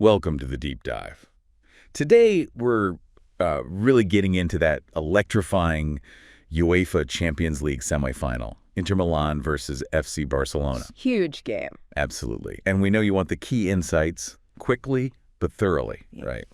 Welcome to the deep dive. Today, we're really getting into that electrifying UEFA Champions League semifinal. Inter Milan versus FC Barcelona. Huge game. Absolutely. And we know you want the key insights quickly but thoroughly, right?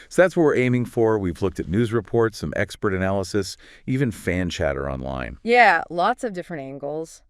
So that's what we're aiming for. We've looked at news reports, some expert analysis, even fan chatter online. Yeah, lots of different angles.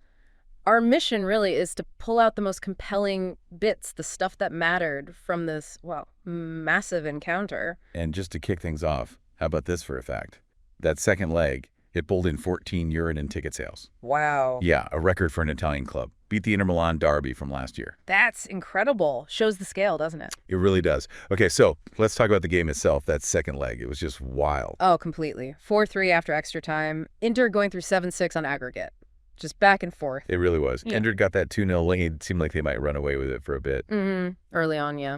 Our mission really is to pull out the most compelling bits, the stuff that mattered from this, well, massive encounter. And just to kick things off, how about this for a fact? That second leg, it pulled in 14 euro in ticket sales. Wow. Yeah, a record for an Italian club. Beat the Inter Milan derby from last year. That's incredible. Shows the scale, doesn't it? It really does. Okay, so let's talk about the game itself, that second leg. It was just wild. Oh, completely. 4-3 after extra time. Inter going through 7-6 on aggregate. Just back and forth. It really was. Yeah. Inter got that 2-0 lead. It seemed like they might run away with it for a bit. Early on, yeah.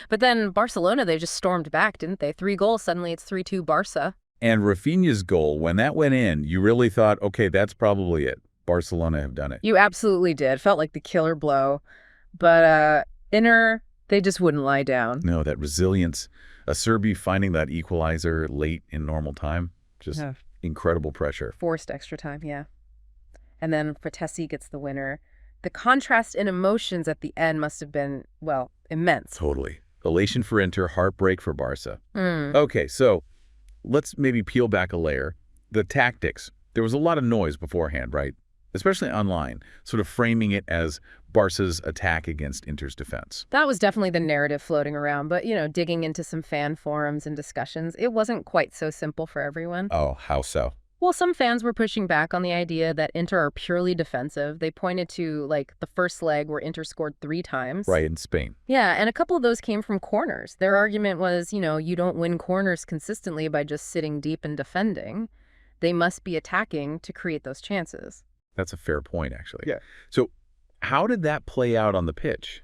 But then Barcelona, they just stormed back, didn't they? 3 goals, suddenly it's 3-2 Barca. And Rafinha's goal, when that went in, you really thought, okay, that's probably it. Barcelona have done it. You absolutely did. Felt like the killer blow. But Inter, they just wouldn't lie down. No, that resilience. Acerbi finding that equalizer late in normal time. Just incredible pressure. Forced extra time, yeah. And then Frattesi gets the winner. The contrast in emotions at the end must have been, well, immense. Totally. Elation for Inter, heartbreak for Barca. Okay, so let's maybe peel back a layer. The tactics. There was a lot of noise beforehand, right? Especially online, sort of framing it as Barca's attack against Inter's defense. That was definitely the narrative floating around, but, digging into some fan forums and discussions, it wasn't quite so simple for everyone. Oh, how so? Well, some fans were pushing back on the idea that Inter are purely defensive. They pointed to, the first leg where Inter scored 3 times. Right, in Spain. Yeah, and a couple of those came from corners. Their argument was, you don't win corners consistently by just sitting deep and defending. They must be attacking to create those chances. That's a fair point, actually. Yeah. So how did that play out on the pitch?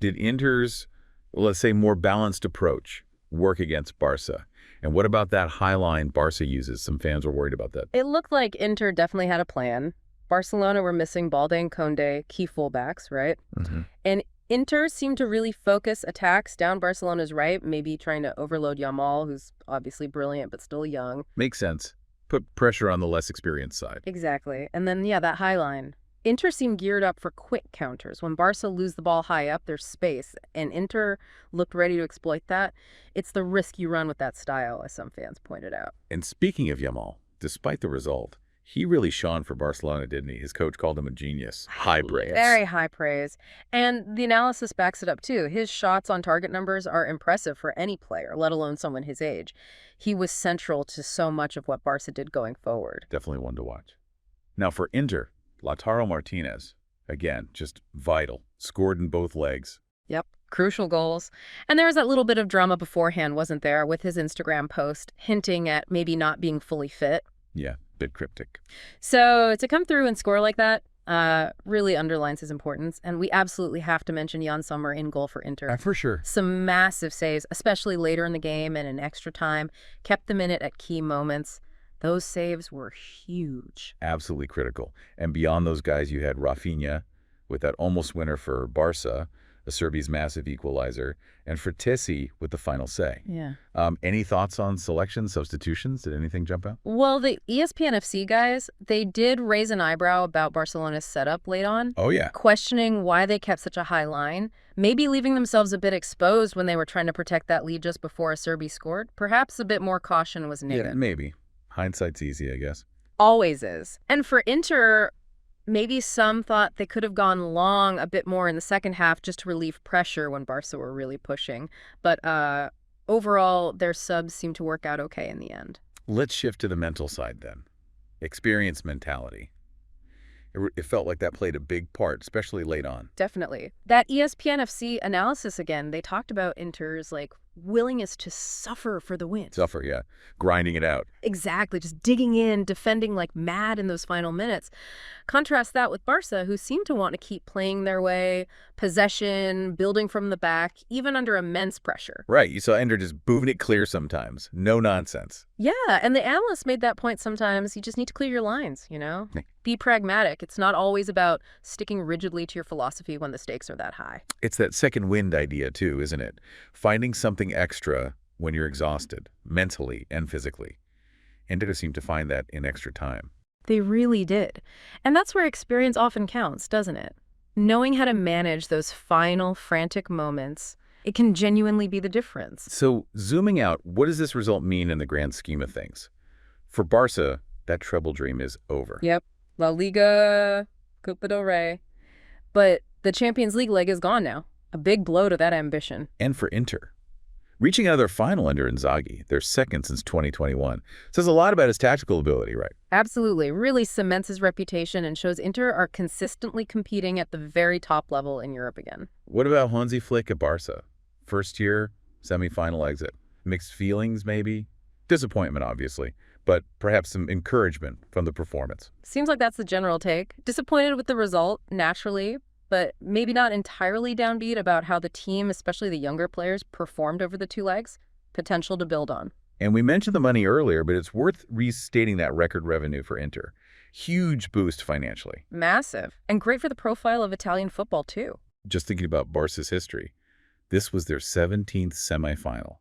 Did Inter's, let's say, more balanced approach work against Barca? And what about that high line Barca uses? Some fans were worried about that. It looked like Inter definitely had a plan. Barcelona were missing Balde and Conde, key fullbacks, right? And Inter seemed to really focus attacks down Barcelona's right, maybe trying to overload Yamal, who's obviously brilliant but still young. Makes sense. Put pressure on the less experienced side. Exactly. And then, that high line. Inter seemed geared up for quick counters. When Barca lose the ball high up, there's space, and Inter looked ready to exploit that. It's the risk you run with that style, as some fans pointed out. And speaking of Yamal, despite the result, he really shone for Barcelona, didn't he? His coach called him a genius. High praise. Very high praise. And the analysis backs it up, too. His shots on target numbers are impressive for any player, let alone someone his age. He was central to so much of what Barca did going forward. Definitely one to watch. Now for Inter, Lautaro Martinez, again, just vital. Scored in both legs. Yep, crucial goals. And there was that little bit of drama beforehand, wasn't there, with his Instagram post hinting at maybe not being fully fit. Yeah, bit cryptic. So to come through and score like that really underlines his importance. And we absolutely have to mention Jan Sommer in goal for Inter. For sure. Some massive saves, especially later in the game and in extra time, kept them in it at key moments. Those saves were huge. Absolutely critical. And beyond those guys, you had Rafinha with that almost winner for Barca, Acerbi's massive equalizer, and Frattesi with the final say. Yeah. Any thoughts on selection, substitutions? Did anything jump out? Well, the ESPN FC guys, they did raise an eyebrow about Barcelona's setup late on. Oh, yeah. Questioning why they kept such a high line, maybe leaving themselves a bit exposed when they were trying to protect that lead just before Acerbi scored. Perhaps a bit more caution was needed. Yeah, maybe. Hindsight's easy, I guess. Always is. And for Inter, maybe some thought they could have gone long a bit more in the second half just to relieve pressure when Barca were really pushing. But overall, their subs seemed to work out okay in the end. Let's shift to the mental side then. Experience mentality. It felt like that played a big part, especially late on. Definitely. That ESPN FC analysis again, they talked about Inter's willingness to suffer for the win. Suffer, yeah. Grinding it out. Exactly. Just digging in, defending like mad in those final minutes. Contrast that with Barca, who seem to want to keep playing their way, possession, building from the back, even under immense pressure. Right. You saw Inter just moving it clear sometimes. No nonsense. Yeah, and the analysts made that point sometimes. You just need to clear your lines, Be pragmatic. It's not always about sticking rigidly to your philosophy when the stakes are that high. It's that second wind idea, too, isn't it? Finding something extra when you're exhausted, mentally and physically. Inter seemed to find that in extra time. They really did. And that's where experience often counts, doesn't it? Knowing how to manage those final frantic moments, it can genuinely be the difference. So, zooming out, what does this result mean in the grand scheme of things? For Barca, that treble dream is over. Yep. La Liga, Copa del Rey. But the Champions League leg is gone now. A big blow to that ambition. And for Inter, reaching another final under Inzaghi, their second since 2021, says a lot about his tactical ability, right? Absolutely. Really cements his reputation and shows Inter are consistently competing at the very top level in Europe again. What about Hansi Flick at Barca? First year, semi-final exit. Mixed feelings, maybe? Disappointment, obviously, but perhaps some encouragement from the performance. Seems like that's the general take. Disappointed with the result, naturally, but maybe not entirely downbeat about how the team, especially the younger players, performed over the two legs. Potential to build on. And we mentioned the money earlier, but it's worth restating that record revenue for Inter. Huge boost financially. Massive. And great for the profile of Italian football, too. Just thinking about Barca's history, this was their 17th semifinal.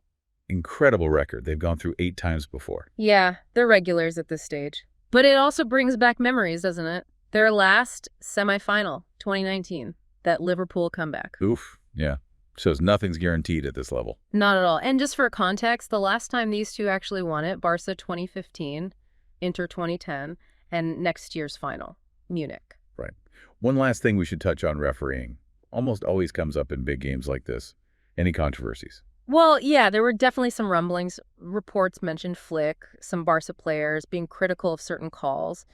Incredible record. They've gone through 8 times before. Yeah, they're regulars at this stage. But it also brings back memories, doesn't it? Their last semifinal, 2019, that Liverpool comeback. Oof, yeah. Shows nothing's guaranteed at this level. Not at all. And just for context, the last time these two actually won it, Barca 2015, Inter 2010, and next year's final, Munich. Right. One last thing we should touch on: refereeing. Almost always comes up in big games like this. Any controversies? Well, yeah, there were definitely some rumblings. Reports mentioned Flick, some Barca players being critical of certain calls.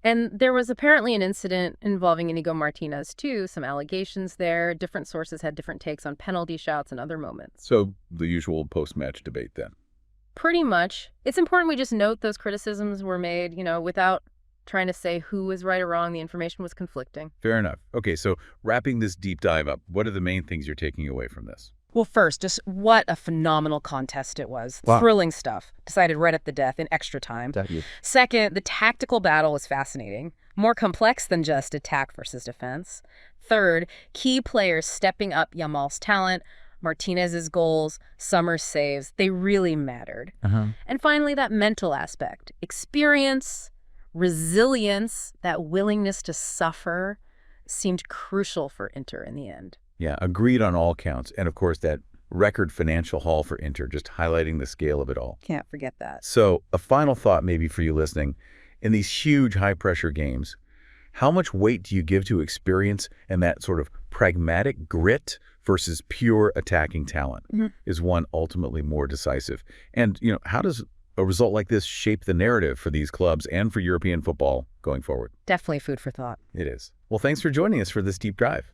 And there was apparently an incident involving Inigo Martinez, too. Some allegations there. Different sources had different takes on penalty shouts and other moments. So the usual post-match debate then. Pretty much. It's important we just note those criticisms were made, without trying to say who was right or wrong. The information was conflicting. Fair enough. Okay, so wrapping this deep dive up, what are the main things you're taking away from this? Well, first, just what a phenomenal contest it was. Wow. Thrilling stuff. Decided right at the death in extra time. Second, the tactical battle was fascinating. More complex than just attack versus defense. Third, key players stepping up Yamal's talent, Martinez's goals, Sommer's saves. They really mattered. And finally, that mental aspect. Experience, resilience, that willingness to suffer seemed crucial for Inter in the end. Yeah, agreed on all counts. And of course, that record financial haul for Inter, just highlighting the scale of it all. Can't forget that. So a final thought maybe for you listening. In these huge high-pressure games, how much weight do you give to experience and that sort of pragmatic grit versus pure attacking talent? Is one ultimately more decisive? And, how does a result like this shape the narrative for these clubs and for European football going forward? Definitely food for thought. It is. Well, thanks for joining us for this deep dive.